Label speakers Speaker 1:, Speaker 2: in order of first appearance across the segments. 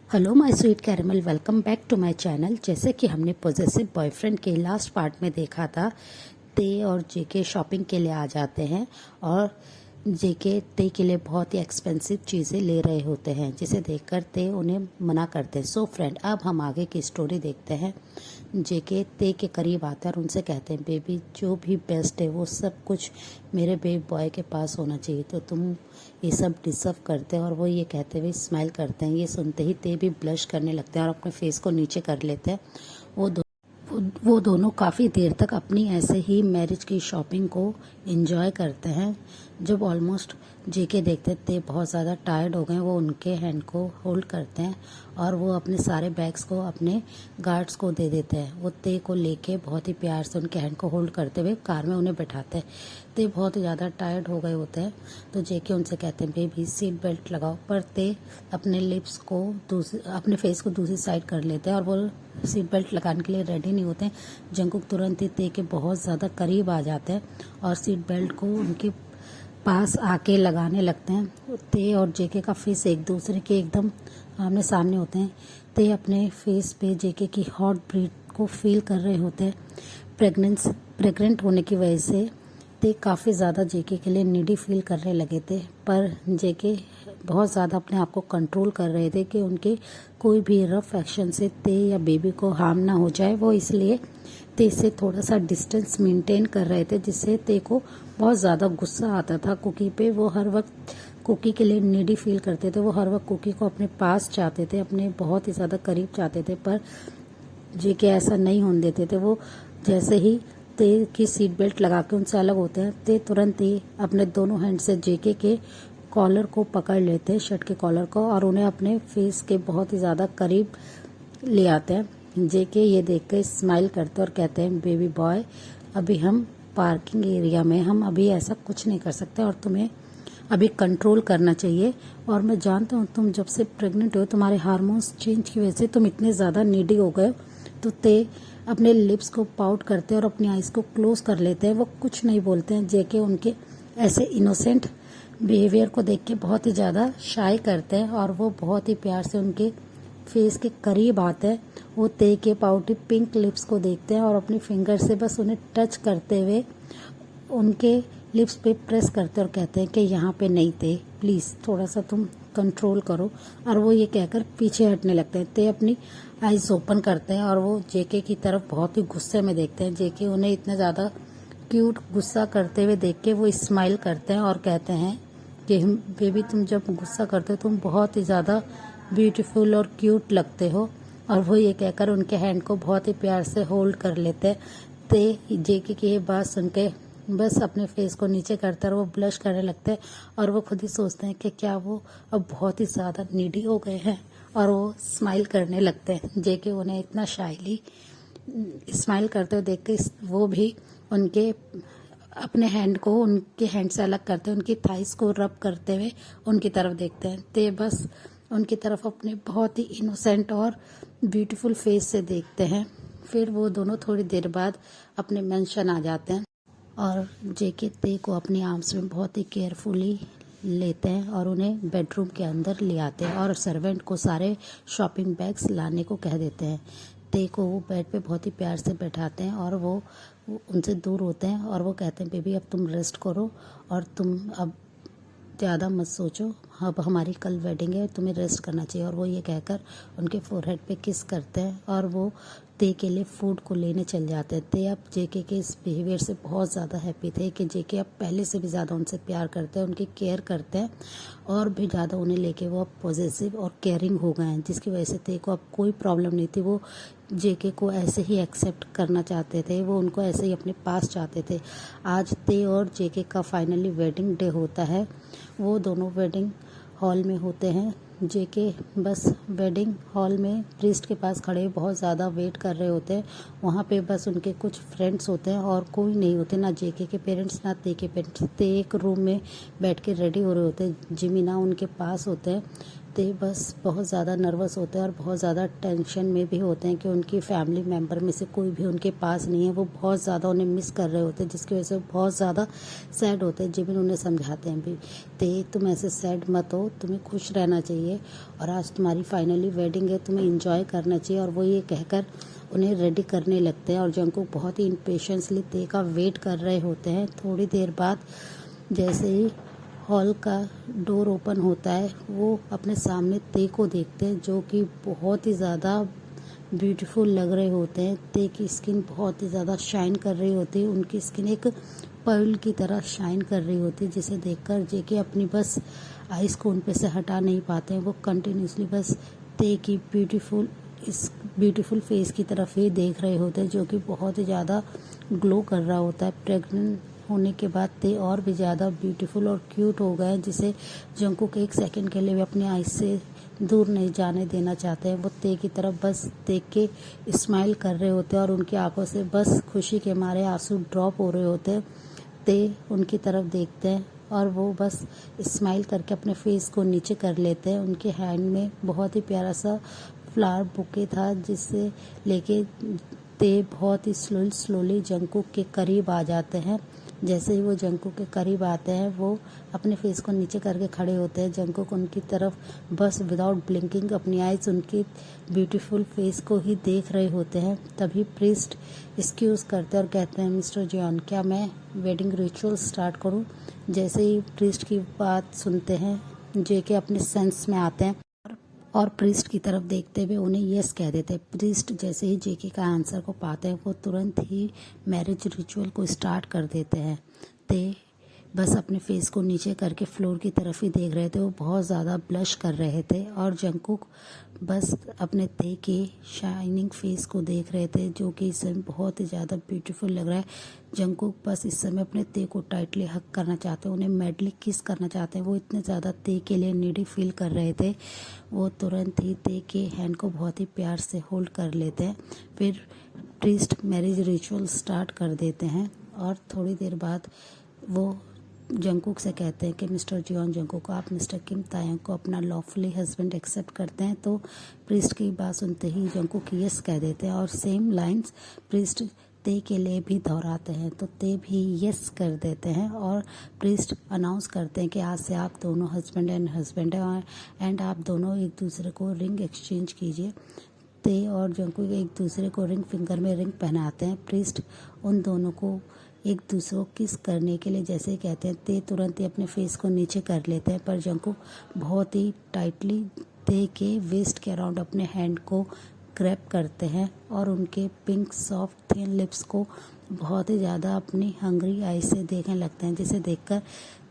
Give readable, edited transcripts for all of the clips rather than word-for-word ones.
Speaker 1: Hello my sweet caramel, welcome back to my channel. जैसे कि हमने पॉजेसिव बॉयफ्रेंड के लास्ट पार्ट में देखा था, ते और जेके शॉपिंग के लिए आ जाते हैं और जेके ते के लिए बहुत ही एक्सपेंसिव चीज़ें ले रहे होते हैं, जिसे देखकर ते उन्हें मना करते हैं। सो फ्रेंड, अब हम आगे की स्टोरी देखते हैं। जेके ते के करीब आता है और उनसे कहते हैं, बेबी जो भी बेस्ट है वो सब कुछ मेरे बेबी बॉय के पास होना चाहिए, तो तुम ये सब डिजर्व करते हैं। और वो ये कहते हुए स्माइल करते हैं। ये सुनते ही ते भी ब्लश करने लगते हैं और अपने फेस को नीचे कर लेते हैं। वो दो वो दोनों काफ़ी देर तक अपनी ऐसे ही मैरिज की शॉपिंग को एंजॉय करते हैं। जब ऑलमोस्ट जेके देखते थे बहुत ज़्यादा टायर्ड हो गए, वो उनके हैंड को होल्ड करते हैं और वो अपने सारे बैग्स को अपने गार्ड्स को दे देते हैं। वो ते को लेके बहुत ही प्यार से उनके हैंड को होल्ड करते हुए कार में उन्हें बैठाते हैं। ते बहुत ही ज़्यादा टायर्ड हो गए होते हैं, तो जेके उनसे कहते हैं, बेबी सीट बेल्ट लगाओ। पर ते अपने लिप्स को अपने फेस को दूसरी साइड कर लेते हैं और वो सीट बेल्ट लगाने के लिए रेडी नहीं होते हैं। जंकुक तुरंत ही ते के बहुत ज़्यादा करीब आ जाते हैं और सीट बेल्ट को उनके पास आके लगाने लगते हैं। ते और जेके का फेस एक दूसरे के एकदम आमने सामने होते हैं। ते अपने फेस पे जेके की हॉट ब्रीथ को फील कर रहे होते हैं। प्रेग्नेंट होने की वजह से ते काफ़ी ज़्यादा जेके के लिए नीडी फील करने लगे थे, पर जेके बहुत ज़्यादा अपने आप को कंट्रोल कर रहे थे कि उनके कोई भी रफ एक्शन से ते या बेबी को हार्म ना हो जाए। वो इसलिए ते से थोड़ा सा डिस्टेंस मेंटेन कर रहे थे, जिससे ते को बहुत ज़्यादा गुस्सा आता था कुकी पे। वो हर वक्त कुकी के लिए नीडी फील करते थे। वो हर वक्त कुकी को अपने पास चाहते थे, अपने बहुत ही ज़्यादा करीब चाहते थे, पर जेके ऐसा नहीं होने देते थे। वो जैसे ही ते की सीट बेल्ट लगा के उनसे अलग होते हैं, ते तुरंत ही अपने दोनों हैंड से जेके के कॉलर को पकड़ लेते हैं, शर्ट के कॉलर को, और उन्हें अपने फेस के बहुत ही ज़्यादा करीब ले आते हैं। जेके ये देख के स्माइल करते हैं और कहते हैं, बेबी बॉय अभी हम पार्किंग एरिया में, हम अभी ऐसा कुछ नहीं कर सकते और तुम्हें अभी कंट्रोल करना चाहिए। और मैं जानता हूँ तुम जब से प्रेग्नेंट हो, तुम्हारे हार्मोन्स चेंज की वजह से तुम इतने ज़्यादा नीडी हो गए हो। तो ते अपने लिप्स को पाउट करते हैं और अपनी आइज़ को क्लोज कर लेते हैं। वो कुछ नहीं बोलते हैं। जेके उनके ऐसे इनोसेंट बिहेवियर को देख के बहुत ही ज़्यादा शाय करते हैं और वो बहुत ही प्यार से उनके फेस के करीब आते हैं। वो ते के पाउटी पिंक लिप्स को देखते हैं और अपनी फिंगर से बस उन्हें टच करते हुए उनके लिप्स पे प्रेस करते और कहते हैं कि यहाँ पे नहीं थे, प्लीज़ थोड़ा सा तुम कंट्रोल करो। और वो ये कहकर पीछे हटने लगते हैं। ते अपनी आइज़ ओपन करते हैं और वो जेके की तरफ बहुत ही गुस्से में देखते हैं। जेके उन्हें इतना ज़्यादा क्यूट गुस्सा करते हुए देख के वो स्माइल करते हैं और कहते हैं कि बेबी तुम जब गुस्सा करते हो तुम बहुत ही ज़्यादा ब्यूटीफुल और क्यूट लगते हो। और वो ये कहकर उनके हैंड को बहुत ही प्यार से होल्ड कर लेते हैं। ते जेके की ये बात सुन के बस अपने फेस को नीचे करते और वो ब्लश करने लगते हैं और वो खुद ही सोचते हैं कि क्या वो अब बहुत ही ज़्यादा नीडी हो गए हैं, और वो स्माइल करने लगते हैं। जेके उन्हें इतना शाइली स्माइल करते हुए देख के वो भी उनके अपने हैंड को उनके हैंड से अलग करते हैं, उनकी थाइस को रब करते हुए उनकी तरफ देखते हैं। ते बस उनकी तरफ अपने बहुत ही इनोसेंट और ब्यूटीफुल फेस से देखते हैं। फिर वो दोनों थोड़ी देर बाद अपने मेंशन आ जाते हैं और जेके ते को अपनी आर्म्स में बहुत ही केयरफुली लेते हैं और उन्हें बेडरूम के अंदर ले आते हैं और सर्वेंट को सारे शॉपिंग बैग्स लाने को कह देते हैं। ते को वो बेड पे बहुत ही प्यार से बैठाते हैं और वो उनसे दूर होते हैं और वो कहते हैं, बेबी अब तुम रेस्ट करो और तुम अब ज़्यादा मत सोचो, अब हमारी कल वेडिंग है, तुम्हें रेस्ट करना चाहिए। और वो ये कहकर उनके फोरहेड पे किस करते हैं और वो ते के लिए फूड को लेने चल जाते हैं। ते अब जेके के इस बिहेवियर से बहुत ज़्यादा हैप्पी थे कि जेके अब पहले से भी ज़्यादा उनसे प्यार करते हैं, उनकी केयर करते हैं और भी ज़्यादा उन्हें लेके वो अब पॉजिटिव और केयरिंग हो गए हैं, जिसकी वजह से ते को अब कोई प्रॉब्लम नहीं थी। वो जेके को ऐसे ही एक्सेप्ट करना चाहते थे, वो उनको ऐसे ही अपने पास चाहते थे। आज ते और जेके का फाइनली वेडिंग डे होता है। वो दोनों वेडिंग हॉल में होते हैं। जेके बस वेडिंग हॉल में प्रीस्ट के पास खड़े बहुत ज़्यादा वेट कर रहे होते हैं। वहाँ पे बस उनके कुछ फ्रेंड्स होते हैं और कोई नहीं होते, ना जेके के पेरेंट्स ना ते के पेरेंट्स। ते एक रूम में बैठ के रेडी हो रहे होते हैं, जिमिना उनके पास होते हैं। ते बस बहुत ज़्यादा नर्वस होते हैं और बहुत ज़्यादा टेंशन में भी होते हैं कि उनकी फैमिली मेम्बर में से कोई भी उनके पास नहीं है। वो बहुत ज़्यादा उन्हें मिस कर रहे होते हैं, जिसकी वजह से बहुत ज़्यादा सैड होते हैं। जिमिन उन्हें समझाते हैं भी, ते तुम ऐसे सैड मत हो, तुम्हें खुश रहना चाहिए और आज तुम्हारी फाइनली वेडिंग है, तुम्हें इंजॉय करना चाहिए। और वो ये कहकर उन्हें रेडी करने लगते हैं और जंकुक बहुत ही इम्पेशेंसली ते का वेट कर रहे होते हैं। थोड़ी देर बाद जैसे ही हॉल का डोर ओपन होता है, वो अपने सामने ते को देखते हैं जो कि बहुत ही ज़्यादा ब्यूटीफुल लग रहे होते हैं। ते की स्किन बहुत ही ज़्यादा शाइन कर रही होती है, उनकी स्किन एक पर्ल की तरह शाइन कर रही होती है, जिसे देखकर जेके अपनी बस आइस को उन पे से हटा नहीं पाते हैं। वो कंटिन्यूसली बस ते की ब्यूटीफुल फेस की तरफ ही देख रहे होते हैं, जो कि बहुत ही ज़्यादा ग्लो कर रहा होता है। प्रेग्नेंट होने के बाद ते और भी ज़्यादा ब्यूटीफुल और क्यूट हो गए, जिसे जंकुक एक सेकंड के लिए भी अपने आइस से दूर नहीं जाने देना चाहते हैं। वो ते की तरफ बस देख के स्माइल कर रहे होते हैं और उनकी आंखों से बस खुशी के मारे आंसू ड्रॉप हो रहे होते हैं। ते उनकी तरफ देखते हैं और वो बस स्माइल करके अपने फेस को नीचे कर लेते हैं। उनके हैंड में बहुत ही प्यारा सा फ्लावर बुके था, जिससे लेके ते बहुत ही स्लोली जंकुक के करीब आ जाते हैं। जैसे ही वो जंकुक के करीब आते हैं, वो अपने फेस को नीचे करके खड़े होते हैं। जंकुक उनकी तरफ बस विदाउट ब्लिंकिंग अपनी आइज उनकी ब्यूटीफुल फेस को ही देख रहे होते हैं। तभी प्रीस्ट एक्सक्यूज करते हैं और कहते हैं, मिस्टर जियोन, क्या मैं वेडिंग रिचुअल स्टार्ट करूं? जैसे ही प्रीस्ट की बात सुनते हैं, जेके अपने सेंस में आते हैं और प्रीस्ट की तरफ देखते हुए उन्हें यस कह देते हैं। प्रीस्ट जैसे ही जेके का आंसर को पाते हैं, वो तुरंत ही मैरिज रिचुअल को स्टार्ट कर देते हैं। ते बस अपने फेस को नीचे करके फ्लोर की तरफ ही देख रहे थे। वो बहुत ज़्यादा ब्लश कर रहे थे और जंकुक बस अपने ते के शाइनिंग फेस को देख रहे थे, जो कि इस समय बहुत ही ज़्यादा ब्यूटीफुल लग रहा है। जंकुक बस इस समय अपने ते को टाइटली हक करना चाहते हैं, उन्हें मैडली किस करना चाहते हैं। वो इतने ज़्यादा ते के लिए नीडी फील कर रहे थे। वो तुरंत ही ते के हैंड को बहुत ही प्यार से होल्ड कर लेते हैं। फिर प्रीस्ट मैरिज रिचुअल स्टार्ट कर देते हैं और थोड़ी देर बाद वो जंकुक से कहते हैं कि मिस्टर जियोन जंकुक, आप मिस्टर किम तायंग को अपना लॉफुली हस्बैंड एक्सेप्ट करते हैं? तो प्रीस्ट की बात सुनते ही जंकुक यस कह देते हैं और सेम लाइंस प्रीस्ट ते के लिए भी दोहराते हैं। तो ते भी यस कर देते हैं और प्रीस्ट अनाउंस करते हैं कि आज से आप दोनों हस्बैंड हैं एंड आप दोनों एक दूसरे को रिंग एक्सचेंज कीजिए। ते और जंकुक एक दूसरे को रिंग फिंगर में रिंग पहनाते हैं। प्रीस्ट उन दोनों को एक दूसरे को किस करने के लिए जैसे कहते हैं, ते तुरंत ही अपने फेस को नीचे कर लेते हैं, पर जंकुक बहुत ही टाइटली ते के वेस्ट के अराउंड अपने हैंड को ग्रैब करते हैं और उनके पिंक सॉफ्ट थिन लिप्स को बहुत ही ज़्यादा अपनी हंग्री आई से देखने लगते हैं, जिसे देखकर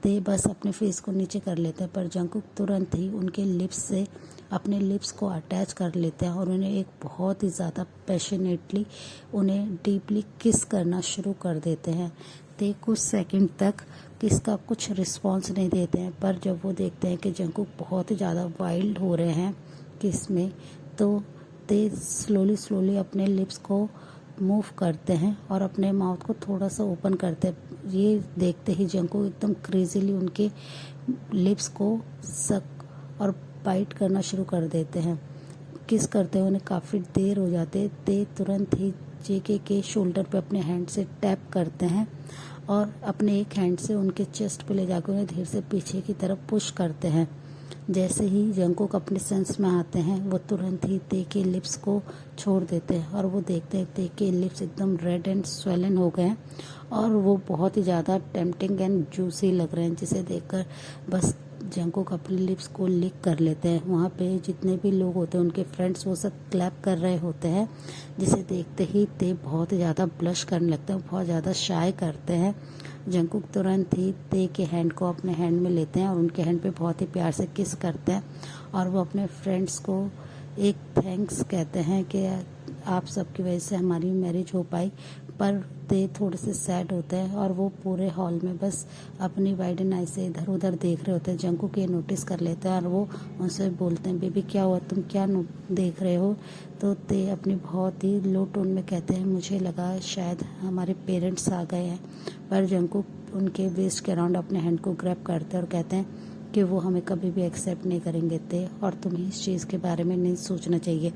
Speaker 1: ते बस अपने फेस को नीचे कर लेते हैं, पर जंकुक तुरंत ही उनके लिप्स से अपने लिप्स को अटैच कर लेते हैं और उन्हें एक बहुत ही ज़्यादा पैशनेटली उन्हें डीपली किस करना शुरू कर देते हैं। ते कुछ सेकंड तक किस का कुछ रिस्पॉन्स नहीं देते हैं, पर जब वो देखते हैं कि जंकुक बहुत ही ज़्यादा वाइल्ड हो रहे हैं किस में, तो ते स्लोली अपने लिप्स को मूव करते हैं और अपने माउथ को थोड़ा सा ओपन करते हैं। ये देखते ही जंकुक एकदम क्रेजीली उनके लिप्स को सक और बाइट करना शुरू कर देते हैं। किस करते हुए उन्हें काफ़ी देर हो जाते। ते तुरंत ही जेके के शोल्डर पे अपने हैंड से टैप करते हैं और अपने एक हैंड से उनके चेस्ट पे ले जाकर उन्हें धीरे से पीछे की तरफ पुश करते हैं। जैसे ही जंकुक अपने सेंस में आते हैं, वो तुरंत ही ते के लिप्स को छोड़ देते हैं और वो देखते हैं ते के लिप्स एकदम रेड एंड स्वेलन हो गए हैं और वो बहुत ही ज़्यादा टेम्पटिंग एंड जूसी लग रहे हैं, जिसे देखकर बस जंकुक अपने लिप्स को लिक कर लेते हैं। वहाँ पे जितने भी लोग होते हैं, उनके फ्रेंड्स, वो सब क्लैप कर रहे होते हैं, जिसे देखते ही ते बहुत ही ज़्यादा ब्लश करने लगते हैं, बहुत ज़्यादा शाय करते हैं। जंकुक तुरंत ही ते के हैंड को अपने हैंड में लेते हैं और उनके हैंड पे बहुत ही प्यार से किस करते हैं और वो अपने फ्रेंड्स को एक थैंक्स कहते हैं कि आप सबकी वजह से हमारी मैरिज हो पाई। पर ते थोड़े से सैड होते हैं और वो पूरे हॉल में बस अपनी वाइडन आई से इधर उधर देख रहे होते हैं। जंकुक ये नोटिस कर लेते हैं और वो उनसे बोलते हैं, बेबी क्या हुआ, तुम क्या देख रहे हो? तो ते अपनी बहुत ही लो टोन में कहते हैं, मुझे लगा शायद हमारे पेरेंट्स आ गए हैं। पर जंकुक उनके वेस्ट के अराउंड अपने हैंड को ग्रैब करते हैं और कहते हैं, कि वो हमें कभी भी एक्सेप्ट नहीं करेंगे ते, और तुम्हें इस चीज़ के बारे में नहीं सोचना चाहिए।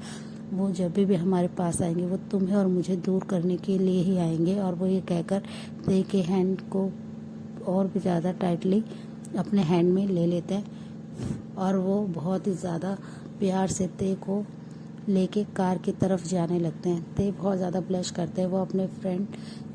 Speaker 1: वो जब भी हमारे पास आएंगे वो तुम्हें और मुझे दूर करने के लिए ही आएंगे। और वो ये कहकर ते के हैंड को और भी ज़्यादा टाइटली अपने हैंड में ले लेते हैं और वो बहुत ही ज़्यादा प्यार से ते को लेके कार की तरफ जाने लगते हैं। ते बहुत ज़्यादा ब्लश करते हैं। वो अपने फ्रेंड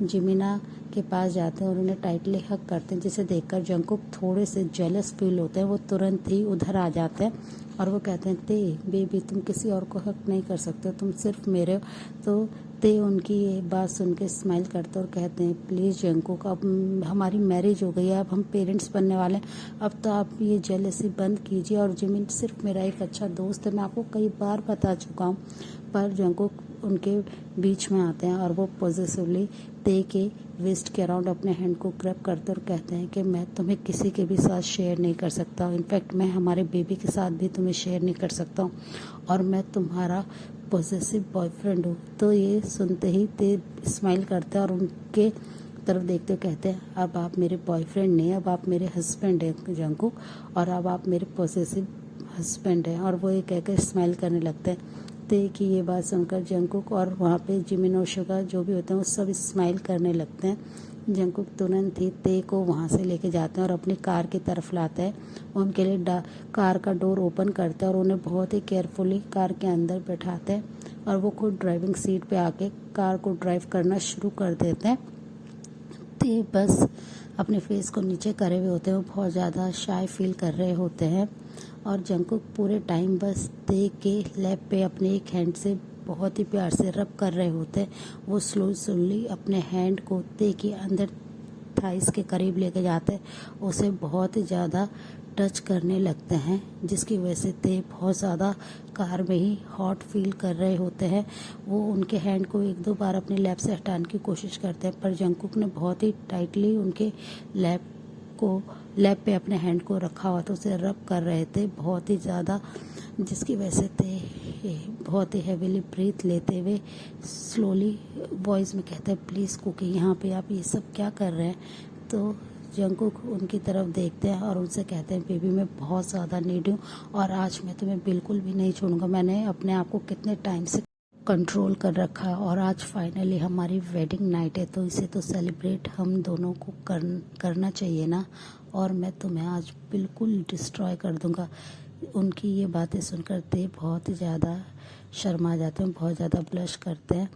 Speaker 1: जिमिना के पास जाते हैं और उन्हें टाइटली हग करते हैं, जिसे देखकर जंगकुक थोड़े से जेलस फील होते हैं। वो तुरंत ही उधर आ जाते हैं और वो कहते हैं ते बेबी तुम किसी और को हक नहीं कर सकते, तुम सिर्फ मेरे हो। तो ते उनकी ये बात सुन के स्माइल करते और कहते हैं प्लीज़ जंगकुक, अब हमारी मैरिज हो गई है, अब हम पेरेंट्स बनने वाले हैं, अब तो आप ये जेलसी बंद कीजिए। और जिमिन सिर्फ मेरा एक अच्छा दोस्त है, मैं आपको कई बार बता चुका हूँ। पर जंगकुक उनके बीच में आते हैं और वो पॉजिटिवली ते के वेस्ट के अराउंड अपने हैंड को ग्रैब करते और कहते हैं कि मैं तुम्हें किसी के भी साथ शेयर नहीं कर सकता, इनफैक्ट मैं हमारे बेबी के साथ भी तुम्हें शेयर नहीं कर सकता हूँ, और मैं तुम्हारा पॉजेसिव बॉयफ्रेंड हूँ। तो ये सुनते ही ते स्माइल करते हैं और उनके तरफ देखते हुए कहते हैं अब आप मेरे बॉयफ्रेंड नहीं, अब आप मेरे हस्बैंड हैं जंगकुक, और अब आप मेरे पॉजेसिव हस्बैंड हैं। और वो ये कहकर स्माइल करने लगते हैं। ते की ये बात सुनकर जंगकुक और वहाँ पे जिमिन और शुगा जो भी होते हैं वो सब स्माइल करने लगते हैं। जंगकुक तुरंत ही ते को वहाँ से लेके जाते हैं और अपनी कार की तरफ लाते हैं। उनके लिए कार का डोर ओपन करते हैं और उन्हें बहुत ही केयरफुली कार के अंदर बैठाते हैं और वो खुद ड्राइविंग सीट पे आके कार को ड्राइव करना शुरू कर देते हैं। ते बस अपने फेस को नीचे करे हुए होते हैं, वो बहुत ज़्यादा शाय फील कर रहे होते हैं। और जंगकुक पूरे टाइम बस ते के लैब पे अपने एक हैंड से बहुत ही प्यार से रब कर रहे होते हैं। वो स्लोली अपने हैंड को ते के अंदर थाइस के करीब लेके जाते हैं, उसे बहुत ही ज़्यादा टच करने लगते हैं, जिसकी वजह से ते बहुत ज़्यादा कार में ही हॉट फील कर रहे होते हैं। वो उनके हैंड को एक दो बार अपने लैब से हटाने की कोशिश करते हैं, पर जंगकुक ने बहुत ही टाइटली उनके लैब पे अपने हैंड को रखा हुआ था, उसे रब कर रहे थे बहुत ही ज़्यादा, जिसकी वजह से ते बहुत ही हैवीली ब्रीथ लेते हुए स्लोली वॉइस में कहते हैं प्लीज़ कुकी यहाँ पे आप ये सब क्या कर रहे हैं। तो जंगकुक उनकी तरफ देखते हैं और उनसे कहते हैं बेबी मैं बहुत ज़्यादा नीड हूँ और आज मैं तुम्हें बिल्कुल भी नहीं छोड़ूंगा। मैंने अपने आप को कितने टाइम से कंट्रोल कर रखा और आज फाइनली हमारी वेडिंग नाइट है, तो इसे तो सेलिब्रेट हम दोनों को करना चाहिए ना, और मैं तुम्हें आज बिल्कुल डिस्ट्रॉय कर दूंगा। उनकी ये बातें सुनकर ते बहुत ही ज़्यादा शर्मा जाते हैं, बहुत ज़्यादा ब्लश करते हैं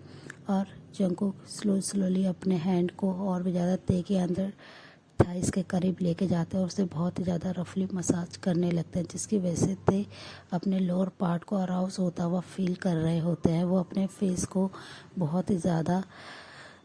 Speaker 1: और जंगकुक स्लोली अपने हैंड को और भी ज़्यादा ते के अंदर थाइस के करीब लेके जाते हैं और उसे बहुत ही ज़्यादा रफली मसाज करने लगते हैं, जिसकी वजह से ते अपने लोअर पार्ट को अराउज होता हुआ फील कर रहे होते हैं। वो अपने फेस को बहुत ही ज़्यादा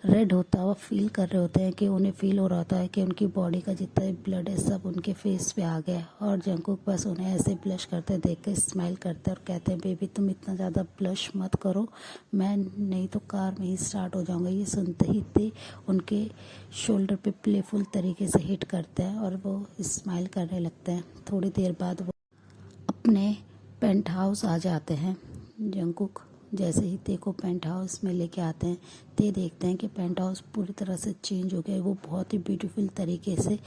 Speaker 1: रेड होता हुआ फील कर रहे होते हैं कि उन्हें फील हो रहा होता है कि उनकी बॉडी का जितना भी ब्लड है सब उनके फेस पे आ गया। और जंगकुक बस उन्हें ऐसे ब्लश करते देख कर स्माइल करते और कहते हैं बेबी तुम इतना ज़्यादा ब्लश मत करो, मैं नहीं तो कार में ही स्टार्ट हो जाऊंगा। ये सुनते ही ते उनके शोल्डर पे प्लेफुल तरीके से हिट करते हैं और वो स्माइल करने लगते हैं। थोड़ी देर बाद वो अपने पेंट हाउस आ जाते हैं। जंगकुक जैसे ही ते को पेंट हाउस में लेके आते हैं, ते देखते हैं कि पेंट हाउस पूरी तरह से चेंज हो गया है। वो बहुत ही ब्यूटीफुल तरीके से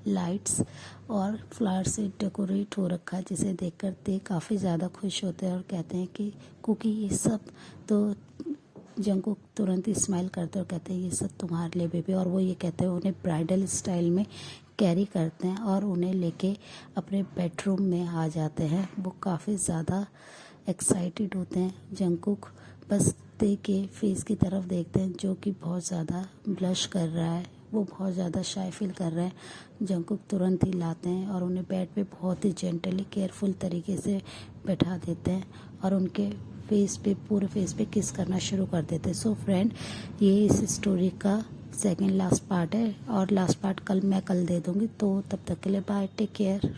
Speaker 1: लाइट्स और फ्लावर से डेकोरेट हो रखा है, जिसे देखकर ते काफ़ी ज़्यादा खुश होते हैं और कहते हैं कि कुकी ये सब तो जंगकुक तुरंत ही स्माइल करते और कहते हैं ये सब तुम्हारे लिए बेबी। और वो ये कहते हैं उन्हें ब्राइडल स्टाइल में कैरी करते हैं और उन्हें लेके अपने बेडरूम में आ जाते हैं। वो काफ़ी ज़्यादा एक्साइटेड होते हैं। जंगकुक बस ते के फेस की तरफ देखते हैं जो कि बहुत ज़्यादा ब्लश कर रहा है, वो बहुत ज़्यादा शाय फील कर रहा है। जंगकुक तुरंत ही लाते हैं और उन्हें बेड पे बहुत ही जेंटली केयरफुल तरीके से बैठा देते हैं और उनके फेस पे पूरे फेस पे किस करना शुरू कर देते हैं। सो फ्रेंड, ये इस स्टोरी का सेकंड लास्ट पार्ट है और लास्ट पार्ट मैं कल दे दूँगी। तो तब तक के लिए बाय, टेक केयर।